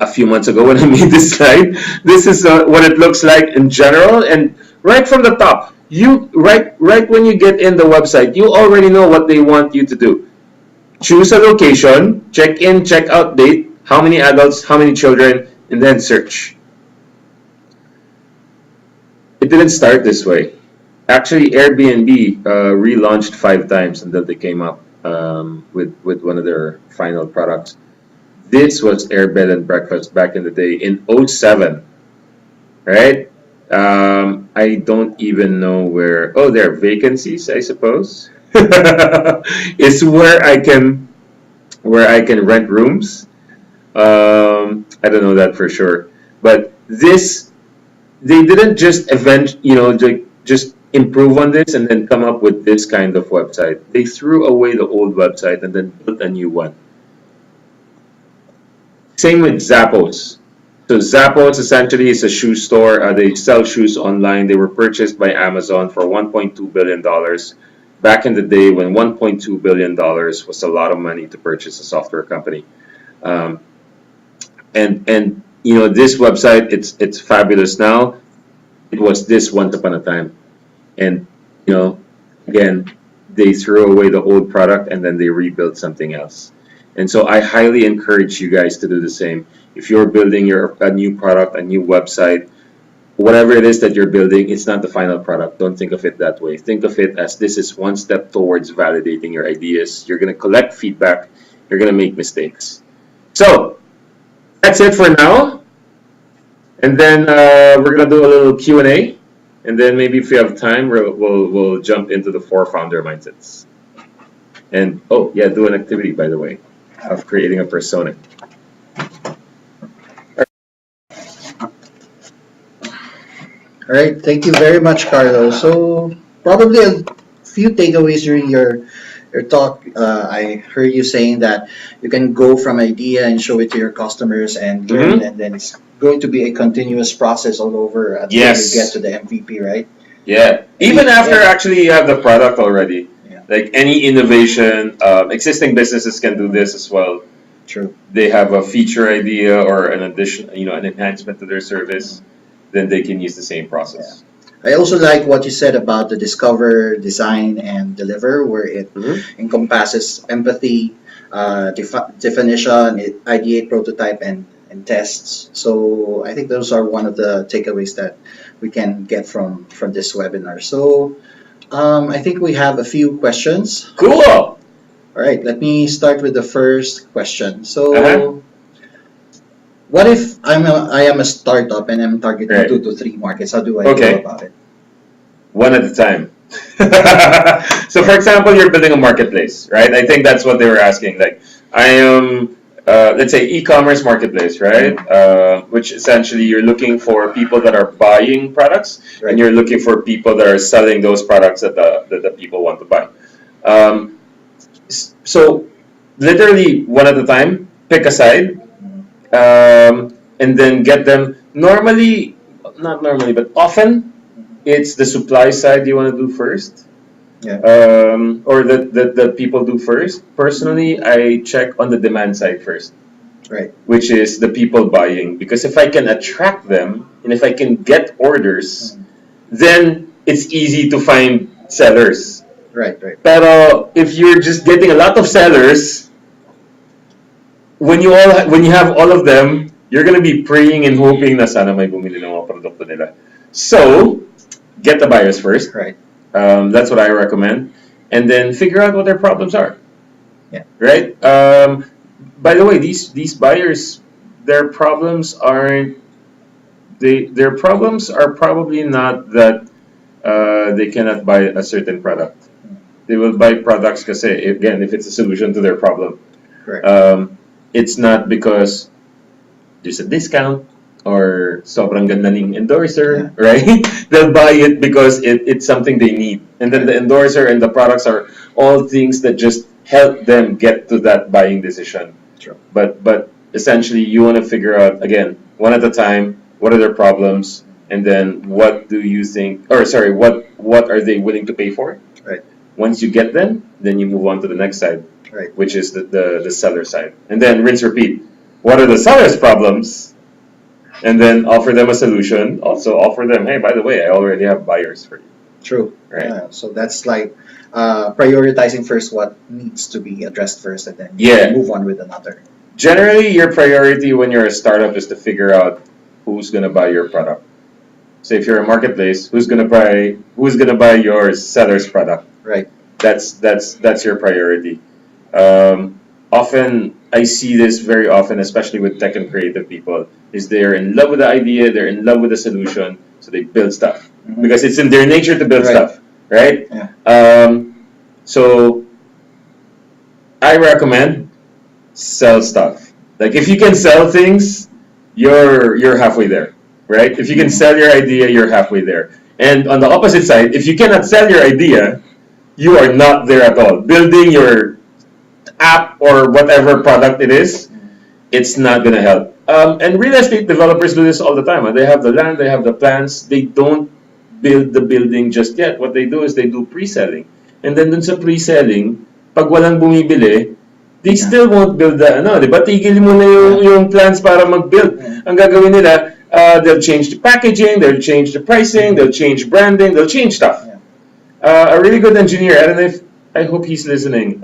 a few months ago when I made this slide. This is what it looks like in general, and right from the top, you right when you get in the website, you already know what they want you to do. Choose a location, check in, check out date, how many adults, how many children, and then search. It didn't start this way. Actually, Airbnb relaunched 5 times until they came up with one of their final products. This was Air Bed and Breakfast back in the day in 07, right? I don't even know where. Oh, there are vacancies, I suppose. It's where I can rent rooms. I don't know that for sure, but this they didn't just just improve on this and then come up with this kind of website. They threw away the old website and then built a new one. Same with Zappos. So Zappos essentially is a shoe store. They sell shoes online. They were purchased by Amazon for $1.2 billion back in the day when $1.2 billion was a lot of money to purchase a software company. And this website, it's fabulous now. It was this once upon a time. And again, they threw away the old product and then they rebuilt something else. And so I highly encourage you guys to do the same. If you're building a new product, a new website, whatever it is that you're building, it's not the final product. Don't think of it that way. Think of it as this is one step towards validating your ideas. You're going to collect feedback. You're going to make mistakes. So that's it for now. And then we're going to do a little Q&A. And then maybe if we have time, we'll jump into the 4 founder mindsets. And do an activity, by the way, of creating a persona. All right, thank you very much, Carlos. So probably a few takeaways during your talk. I heard you saying that you can go from idea and show it to your customers and learn, and then it's going to be a continuous process all over until you get to the MVP, right? Yeah, even after actually you have the product already. Like any innovation, existing businesses can do this as well. True. They have a feature idea or an addition, an enhancement to their service, then they can use the same process. I also like what you said about the discover, design, and deliver, where it encompasses empathy, definition, ideate, prototype, and tests. So I think those are one of the takeaways that we can get from this webinar. So I think we have a few questions. Cool. All right, let me start with the first question. So, what if I am a startup and I'm targeting 2 to 3 markets? How do I go about it? One at a time. So, for example, you're building a marketplace, right? I think that's what they were asking. Like, I am, let's say, e-commerce marketplace, right? Which essentially you're looking for people that are buying products, and you're looking for people that are selling those products that the people want to buy. So, literally one at a time, pick a side, and then get them. Not normally, but often, it's the supply side you want to do first. Or that people do first. Personally, I check on the demand side first. Right. Which is the people buying. Because if I can attract them and if I can get orders, then it's easy to find sellers. Right. Pero if you're just getting a lot of sellers, when you have all of them, you're gonna be praying and hoping na sana may bumili ng mga produkto nila. So, get the buyers first. Right. That's what I recommend. And then figure out what their problems are. Yeah. Right? By the way, these buyers, their problems are probably not that they cannot buy a certain product. They will buy products kasi, again, if it's a solution to their problem. Correct. It's not because there's a discount or sobrang ganda ng endorser, right? They'll buy it because it's something they need. And then the endorser and the products are all things that just help them get to that buying decision. True. But essentially you want to figure out, again, one at a time, what are their problems, and then what do you think, or sorry, what are they willing to pay for? Right. Once you get them, then you move on to the next side, Right. which is the seller side. And then rinse, repeat. What are the seller's problems? And then offer them a solution. Also offer them, hey, by the way, I already have buyers for you. True. Right. So that's like prioritizing first what needs to be addressed first, and then Yeah. move on with another. Generally, your priority when you're a startup is to figure out who's gonna buy your product. So if you're a marketplace, who's gonna buy your seller's product? Right. That's your priority. Often I see this very often, especially with tech and creative people, is they're in love with the idea, they're in love with the solution, so they build stuff Mhm. because it's in their nature to build Right. stuff, right? Yeah. So I recommend sell stuff. Like if you can sell things, you're halfway there, right? If you can sell your idea, you're halfway there. And on the opposite side, if you cannot sell your idea, you are not there at all. Building your app or whatever product it is, it's not gonna help. And real estate developers do this all the time. They have the land, they have the plans, they don't build the building just yet. What they do is they do pre-selling. And then dun sa pre-selling, pag walang bumibili, they still won't build the ano, di ba? Tigil mo na yung plans para mag-build. Ang gagawin nila, they'll change the packaging, they'll change the pricing, they'll change branding, they'll change stuff. A really good engineer, I don't know if, I hope he's listening.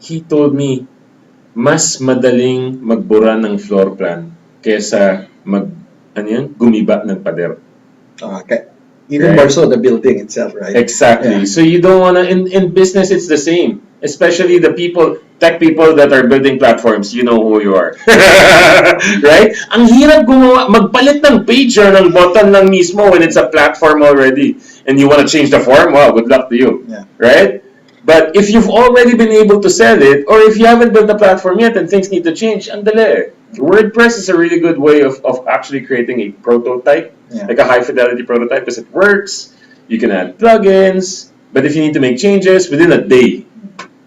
He told me, mas madaling magbura ng floor plan kesa gumiba ng pader. Okay. Even Right. more so the building itself, right? Exactly. Yeah. So you don't wanna in business it's the same. Especially the tech people that are building platforms, you know who you are. Right? Ang hirap magpalit ng page or ng button lang mismo when it's a platform already. And you wanna change the form, wow, good luck to you. Yeah. Right? But if you've already been able to sell it, or if you haven't built the platform yet and things need to change, andale. WordPress is a really good way of actually creating a prototype, like a high fidelity prototype, because it works. You can add plugins, but if you need to make changes within a day,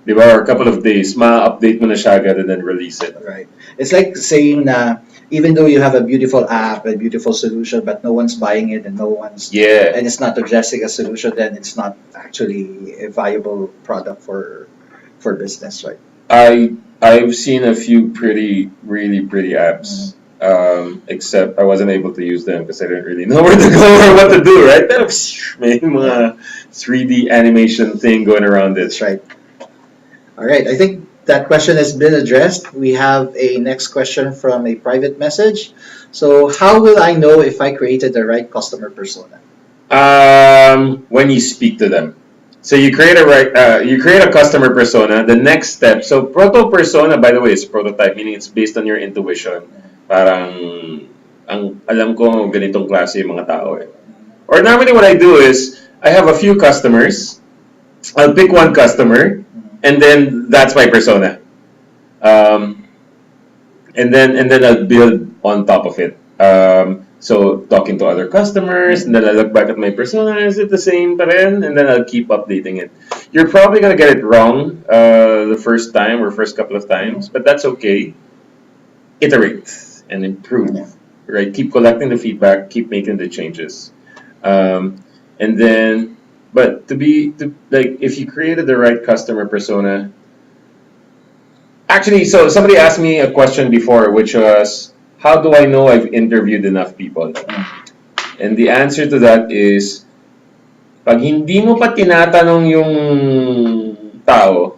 or a couple of days, ma-update mo na siya agad and then release it. Right. It's like saying even though you have a beautiful app, a beautiful solution, but no one's buying it and and it's not addressing a solution, then it's not actually a viable product for business, right? I've seen a few really pretty apps. Except I wasn't able to use them because I didn't really know where to go or what to do, right? Pero may mga 3D animation thing going around it. That's right. All right, I think that question has been addressed. We have a next question from a private message. So, how will I know if I created the right customer persona? When you speak to them. So you create a customer persona. The next step. So Proto Persona, by the way, is prototype, meaning it's based on your intuition. Parang alam ko ganitong klase yung mga tao eh. Or normally what I do is I have a few customers. I'll pick one customer, and then that's my persona. And then I'll build on top of it. So talking to other customers, and then I look back at my persona, is it the same pa rin? And then I'll keep updating it. You're probably gonna get it wrong the first time or first couple of times, but that's okay. Iterate and improve, right? Keep collecting the feedback, keep making the changes. And then, but if you created the right customer persona, actually, so somebody asked me a question before, which was, how do I know I've interviewed enough people? And the answer to that is, pag hindi mo pa tinatanong yung tao,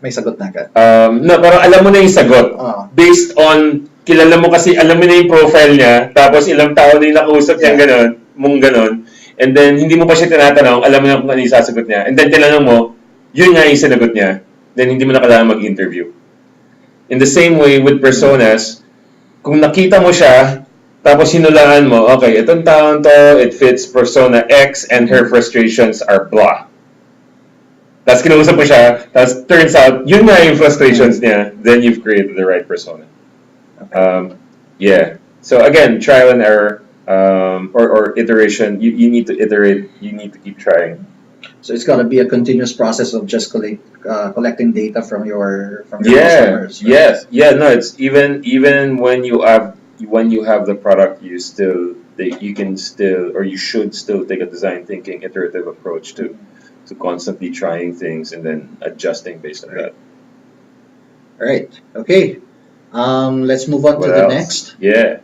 may sagot na agad. No, pero alam mo na yung sagot. Based on, kilala mo kasi, alam mo na yung profile niya, tapos ilang tao na yung nakausap niya, ganon. And then, hindi mo pa siya tinatanong, alam mo na kung ano yung sasagot niya. And then, tinanong mo, yun nga yung sinagot niya. Then, hindi mo na kailangan mag-interview. In the same way with personas, kung nakita mo siya, tapos hinulaan mo, okay, itong taon to, it fits persona X and her frustrations are blah. Tapos kinausap mo siya, tapos turns out, yun nga yung frustrations niya, then you've created the right persona. Yeah. So again, trial and error, or iteration, you need to iterate, you need to keep trying. So it's got to be a continuous process of just collecting data from your Yeah, customers, right? yes, yeah. No, it's even when you have the product, you can still, or you should still take a design thinking iterative approach to constantly trying things and then adjusting based on Right. that. All right. Okay. Let's move on to What the else? next. Yeah.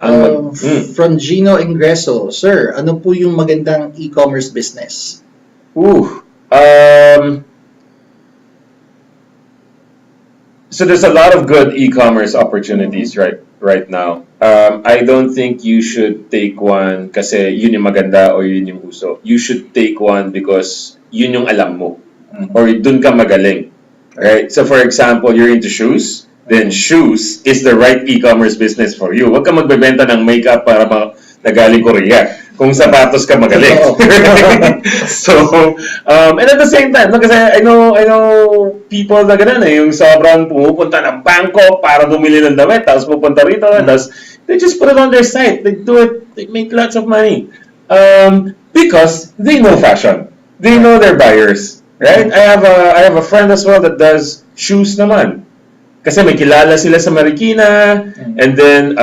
Ano mag From Gino Ingreso, Sir, ano po yung magandang e-commerce business? Ooh. Um, so there's a lot of good e-commerce opportunities right now. I don't think you should take one kasi yun yung maganda or yun yung uso. You should take one because yun yung alam mo or dun ka magaling. Right? So for example, you're into shoes, then shoes is the right e-commerce business for you. Huwag ka magbebenta ng makeup para na galing Korea. Kung sapatos ka magaling. So, and at the same time, no, kasi I know people na ganun yung sobrang pumupunta ng Bangkok para bumili ng damit, tapos pupunta rito, tapos they just put it on their site. They do it, they make lots of money. Because they know fashion. They know their buyers. Right? I have a friend as well that does shoes naman. Kasi may kilala sila sa Marikina, and then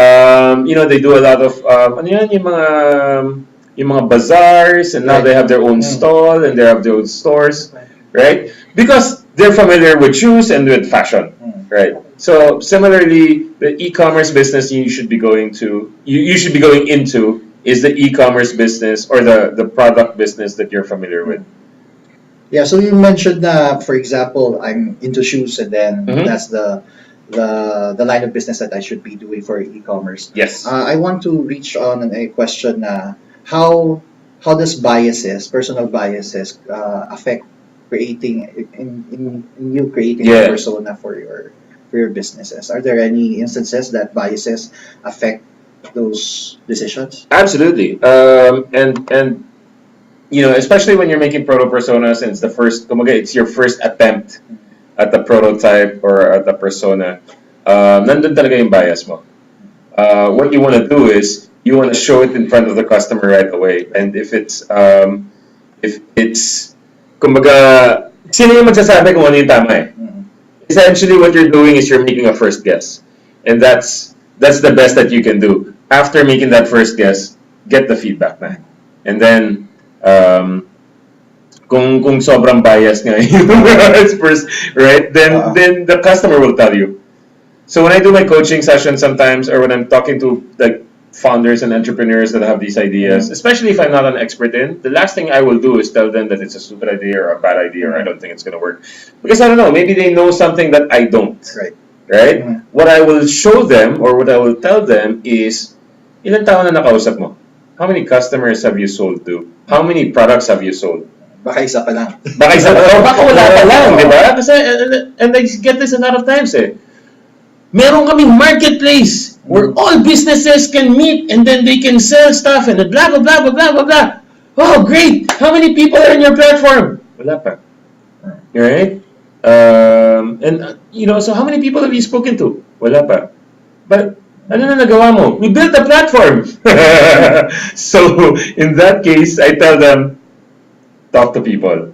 they do a lot of ano yun, yung mga bazaars, and now they have their own stall and they have their own stores, right? Because they're familiar with shoes and with fashion, right? So similarly, the e-commerce business you should be going into is the e-commerce business or the product business that you're familiar with. Yeah, so you mentioned that, for example, I'm into shoes, and then that's the line of business that I should be doing for e-commerce. Yes. I want to reach on a question: how does personal biases, affect creating in you creating a persona for your businesses? Are there any instances that biases affect those decisions? Absolutely. And especially when you're making proto personas and it's your first attempt at the prototype or at the persona, nandun talaga yung bias mo. What you want to do is you want to show it in front of the customer right away. And if it's kumbaga, sino yung magsasabi kung ano yung tama eh? Essentially what you're doing is you're making a first guess. And that's the best that you can do. After making that first guess, get the feedback na. And then kung sobrang bias nga yung first, right? Then the customer will tell you. So when I do my coaching sessions sometimes, or when I'm talking to like founders and entrepreneurs that have these ideas, especially if I'm not an expert in, the last thing I will do is tell them that it's a stupid idea or a bad idea or I don't think it's going to work. Because I don't know, maybe they know something that I don't. Right? What I will show them or what I will tell them is, ilang taon na nakausap mo? How many customers have you sold to? How many products have you sold? Baka isa pa lang. Baka isa pa lang. Baka wala pa lang, di ba? Kasi, and I get this a lot of times eh. Meron kaming marketplace where all businesses can meet and then they can sell stuff and blah, blah, blah, blah, blah, blah, blah. Oh, great! How many people are in your platform? Wala pa. Right? So how many people have you spoken to? Wala pa. But, ano na nagawa mo? We built a platform! So, in that case, I tell them, talk to people.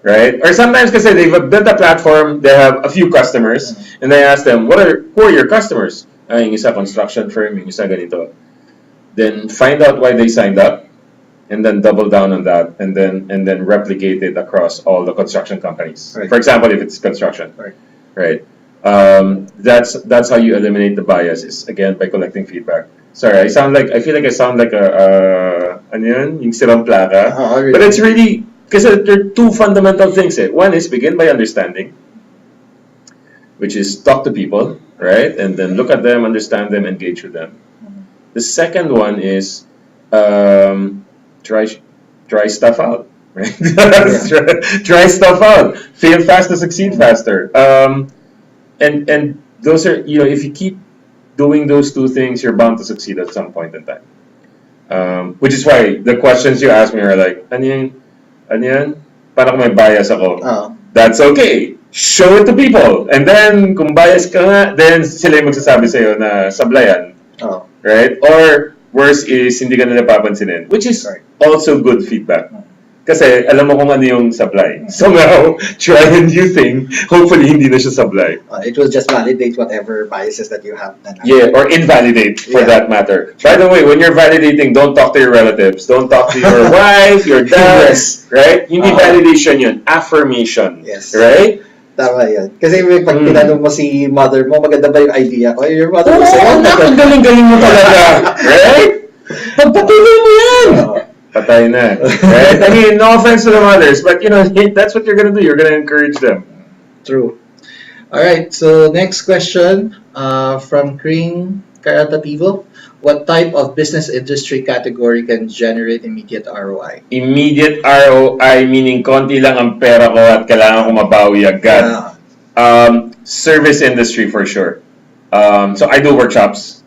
Right? Or sometimes kasi they've built a platform, they have a few customers, and I ask them, who are your customers? Yung isa construction firm, yung isa ganito. Then find out why they signed up, and then double down on that, and then replicate it across all the construction companies. Right. For example, if it's construction. Right? That's how you eliminate the bias, is again by collecting feedback. Sorry, I feel like I sound like ano yun? Yung sirang plaka. Really? But it's really, because there are two fundamental things. One is begin by understanding, which is talk to people, right? And then look at them, understand them, engage with them. The second one is try stuff out, right? try stuff out. Fail fast to succeed faster. And those are, if you keep doing those two things, you're bound to succeed at some point in time. Which is why the questions you ask me are like, ano yan? Parang may bias ako. That's okay. Show it to people. And then, kung bias ka nga, then sila yung magsasabi sa'yo na sablayan. Right? Or, worse is, hindi ka nila papansinin. Which is also good feedback. Kasi alam mo kung ano yung supply. So now, try a new thing. Hopefully, hindi na siya supply. It will just validate whatever biases that you have. Yeah, or invalidate for Yeah. that matter. By the way, when you're validating, don't talk to your relatives. Don't talk to your wife, your dad. Yes. Right? Hindi validation yun. Affirmation. Yes. Right? Tama yan. Kasi pag tinanong mo si mother mo, maganda ba yung idea ko? Your mother Oo, will say, anak, ang galing-galing mo talaga. Right? Pagpatuloy mo yan. Patay na. Right? I mean, no offense to the mothers, but you know, that's what you're gonna do. You're gonna encourage them. True. All right. So next question from Kring Karatativo. What type of business industry category can generate immediate ROI? Immediate ROI, meaning konti lang ang pera ko at kailangan ko mabawi agad. Service industry for sure. So I do workshops,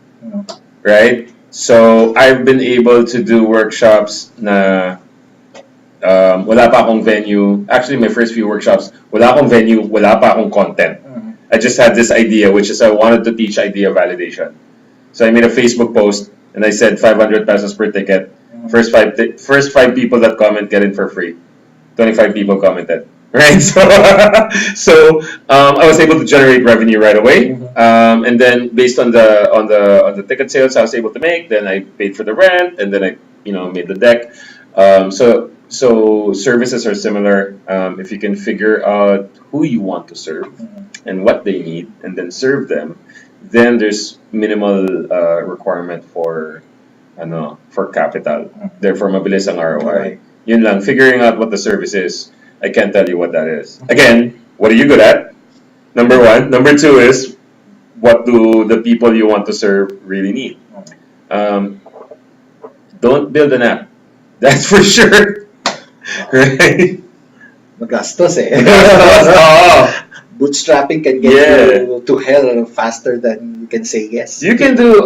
right? So I've been able to do workshops na wala pa akong venue. Actually, my first few workshops, wala akong venue, wala pa akong content. I just had this idea, which is I wanted to teach idea validation. So I made a Facebook post and I said 500 pesos per ticket. First five people that comment get in for free. 25 people commented. Right? So I was able to generate revenue right away. And then based on the ticket sales I was able to make, then I paid for the rent and then I made the deck. So services are similar. If you can figure out who you want to serve and what they need and then serve them, then there's minimal requirement for capital. Therefore, mabilis ang ROI. Yun lang, figuring out what the service is. I can't tell you what that is. Again, what are you good at? Number one. Number two is, what do the people you want to serve really need? Don't build an app. That's for sure. Right? Magastos eh. Magastos. Bootstrapping can get you to hell faster than you can say yes. You can do,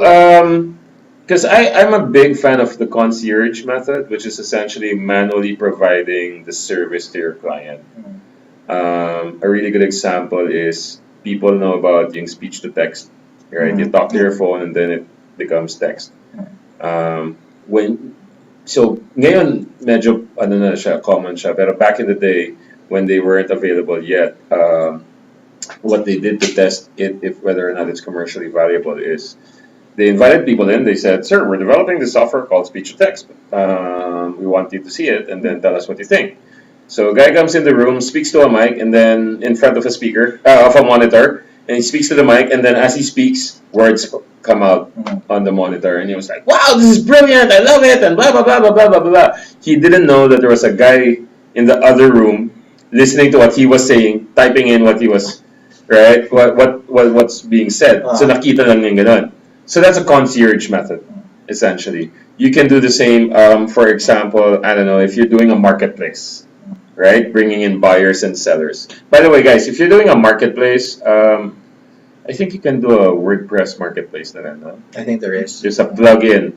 because I'm a big fan of the concierge method, which is essentially manually providing the service to your client. A really good example is people know about yung speech to text, right? You talk to your phone and then it becomes text. So ngayon medyo common siya, pero back in the day when they weren't available yet, what they did to test it, if whether or not it's commercially valuable, is they invited people in. They said, "Sir, we're developing this software called speech to text. We want you to see it and then tell us what you think." So a guy comes in the room, speaks to a mic, and then in front of a speaker, of a monitor, and he speaks to the mic, and then as he speaks, words come out on the monitor, and he was like, "Wow, this is brilliant! I love it!" and blah blah blah blah blah blah blah. He didn't know that there was a guy in the other room listening to what he was saying, typing in what he was, right? What's being said. So nakita lang niya ganun. So that's a concierge method, essentially. You can do the same, for example, I don't know, if you're doing a marketplace, right? Bringing in buyers and sellers. By the way, guys, if you're doing a marketplace, I think you can do a WordPress marketplace na rin, no? I think there is. There's a plugin.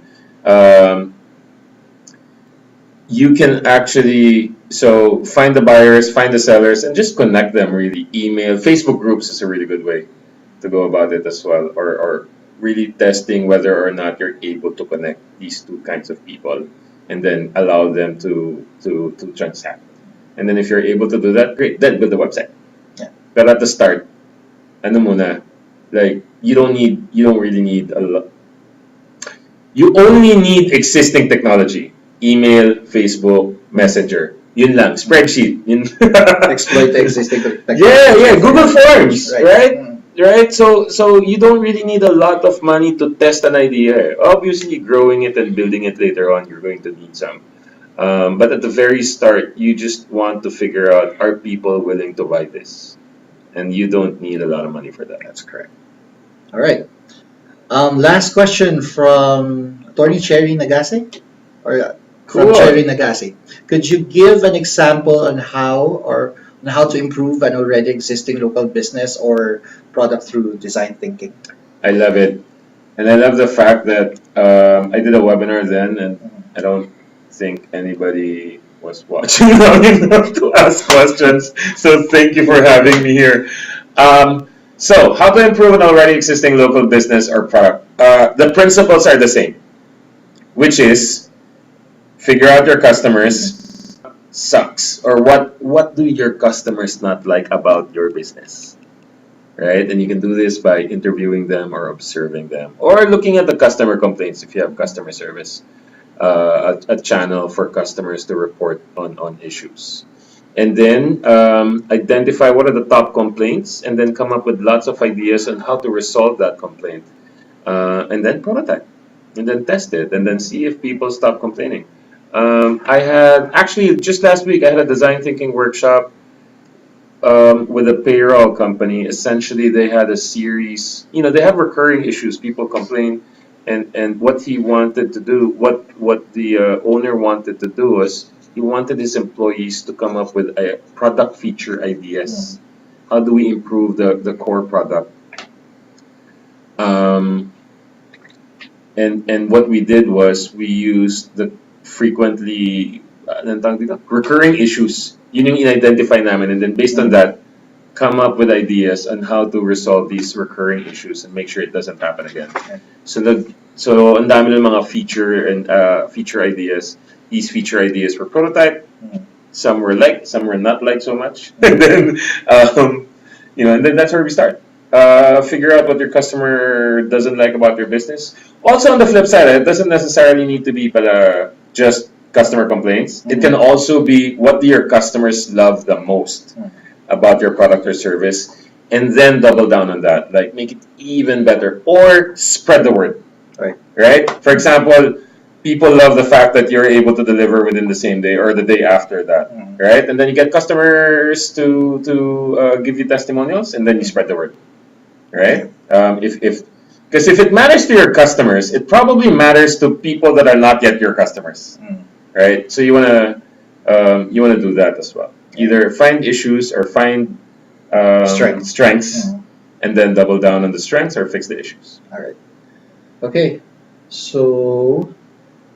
You can actually find the buyers, find the sellers, and just connect them. Really, email, Facebook groups is a really good way to go about it as well, or really testing whether or not you're able to connect these two kinds of people, and then allow them to transact. And then if you're able to do that, great. Then build the website. Yeah. But at the start, ano muna, like you don't really need a lot. You only need existing technology. Email, Facebook, Messenger. Yun lang. Spreadsheet. Yun. Exploit the existing technology. Yeah. Google Forms, right? Mm. Right? So you don't really need a lot of money to test an idea. Obviously, growing it and building it later on, you're going to need some. But at the very start, you just want to figure out, are people willing to buy this? And you don't need a lot of money for that. That's correct. All right. Last question from Attorney Cherry Nagase, or from Cool. Cherry Nagase. Could you give an example on how to improve an already existing local business or product through design thinking? I love it. And I love the fact that I did a webinar then, and I don't think anybody was watching long enough to ask questions. So thank you for having me here. So how to improve an already existing local business or product? The principles are the same, which is figure out your customers, sucks, or what do your customers not like about your business, right? And you can do this by interviewing them or observing them or looking at the customer complaints if you have customer service, a channel for customers to report on issues. And then identify what are the top complaints and then come up with lots of ideas on how to resolve that complaint. And then prototype and then test it and then see if people stop complaining. I had actually just last week I had a design thinking workshop with a payroll company. Essentially, they had a series. They have recurring issues. People complain, and what he wanted to do, what the owner wanted to do was he wanted his employees to come up with a product feature ideas. How do we improve the core product? And what we did was we used the frequently recurring issues. Yun yung in-identify namin, and then based on that, come up with ideas on how to resolve these recurring issues and make sure it doesn't happen again. So ang dami ng mga feature ideas. These feature ideas were prototype. Some were liked, some were not liked so much. And then and then that's where we start. Figure out what your customer doesn't like about your business. Also, on the flip side, it doesn't necessarily need to be just customer complaints. It can also be what do your customers love the most about your product or service, and then double down on that. Like make it even better or spread the word. Right? For example, people love the fact that you're able to deliver within the same day or the day after that, right? And then you get customers to give you testimonials, and then you spread the word, right? Because if it matters to your customers, it probably matters to people that are not yet your customers, right? So you wanna do that as well. Either find issues or find strengths, and then double down on the strengths or fix the issues. All right. Okay. So,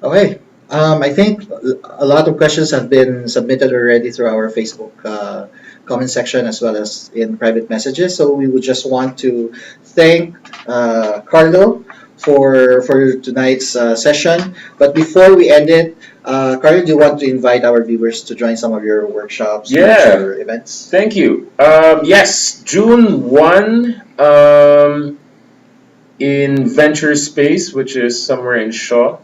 okay. I think a lot of questions have been submitted already through our Facebook comment section as well as in private messages. So we would just want to thank Carlo for tonight's session. But before we end it, Carlo, do you want to invite our viewers to join some of your workshops, or events? Thank you. Yes, June 1 in Venture Space, which is somewhere in Shaw,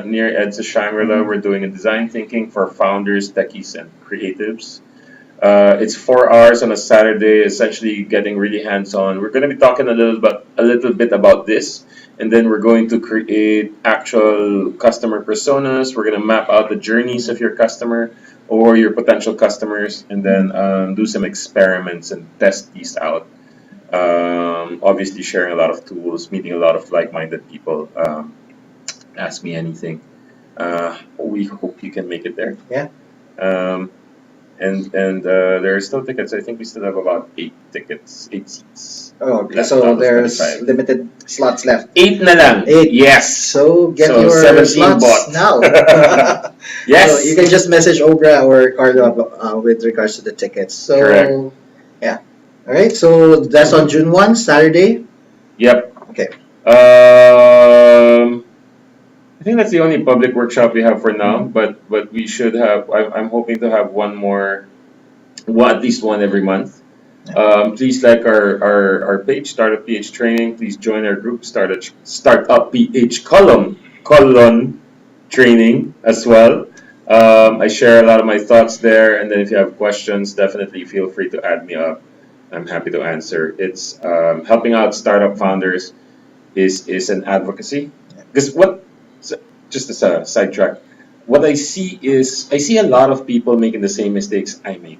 near EDSA Shangri-La. We're doing a design thinking for founders, techies, and creatives. It's 4 hours on a Saturday, essentially getting really hands-on. We're going to be talking a little bit about this, and then we're going to create actual customer personas. We're going to map out the journeys of your customer or your potential customers, and then do some experiments and test these out. Obviously, sharing a lot of tools, meeting a lot of like-minded people. Ask me anything. We hope you can make it there. Yeah. And there are still tickets. I think we still have about 8 seats. Oh, okay. So there's 25. limited slots left. 8 na lang. 8. Yes. So get your 17 slots bought. now. Yes. So you can just message Obra or Carlo with regards to the tickets. So Correct. Yeah. All right. So that's on June 1, Saturday. Yep. Okay. I think that's the only public workshop we have for now, but we should have. I'm hoping to have one more, at least one every month. Please like our page, Startup PH Training. Please join our group, Startup PH colon training as well. I share a lot of my thoughts there, and then if you have questions, definitely feel free to add me up. I'm happy to answer. It's helping out startup founders is an advocacy. Because just as a sidetrack, what I see a lot of people making the same mistakes I made,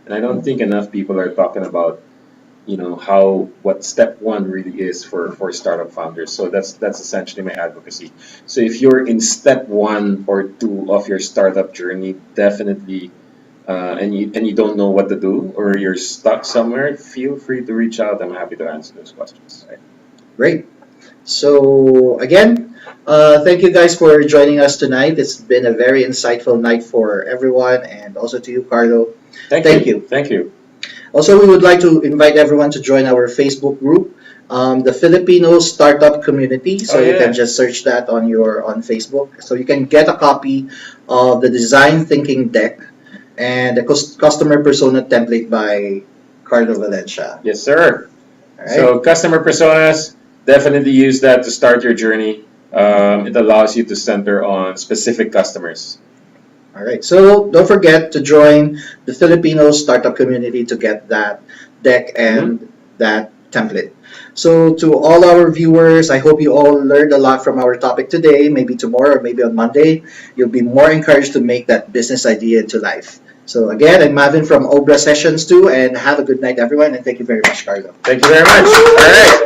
and I don't think enough people are talking about, what step 1 really is for startup founders. So that's essentially my advocacy. So if you're in step 1 or 2 of your startup journey, definitely, and you don't know what to do or you're stuck somewhere, feel free to reach out. I'm happy to answer those questions. Right? Great. So again, thank you guys for joining us tonight. It's been a very insightful night for everyone, and also to you, Carlo. Thank you. Thank you. Also, we would like to invite everyone to join our Facebook group, the Filipino Startup Community. So you can just search that on Facebook. So you can get a copy of the design thinking deck and the customer persona template by Carlo Valencia. Yes, sir. All right. So customer personas, definitely use that to start your journey. It allows you to center on specific customers. All right. So don't forget to join the Filipino startup community to get that deck and that template. So to all our viewers, I hope you all learned a lot from our topic today. Maybe tomorrow or maybe on Monday, you'll be more encouraged to make that business idea into life. So again, I'm Mavin from Obra Sessions 2, and have a good night, everyone. And thank you very much, Carlo. Thank you very much. All right.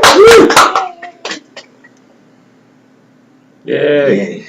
Yay. Yay.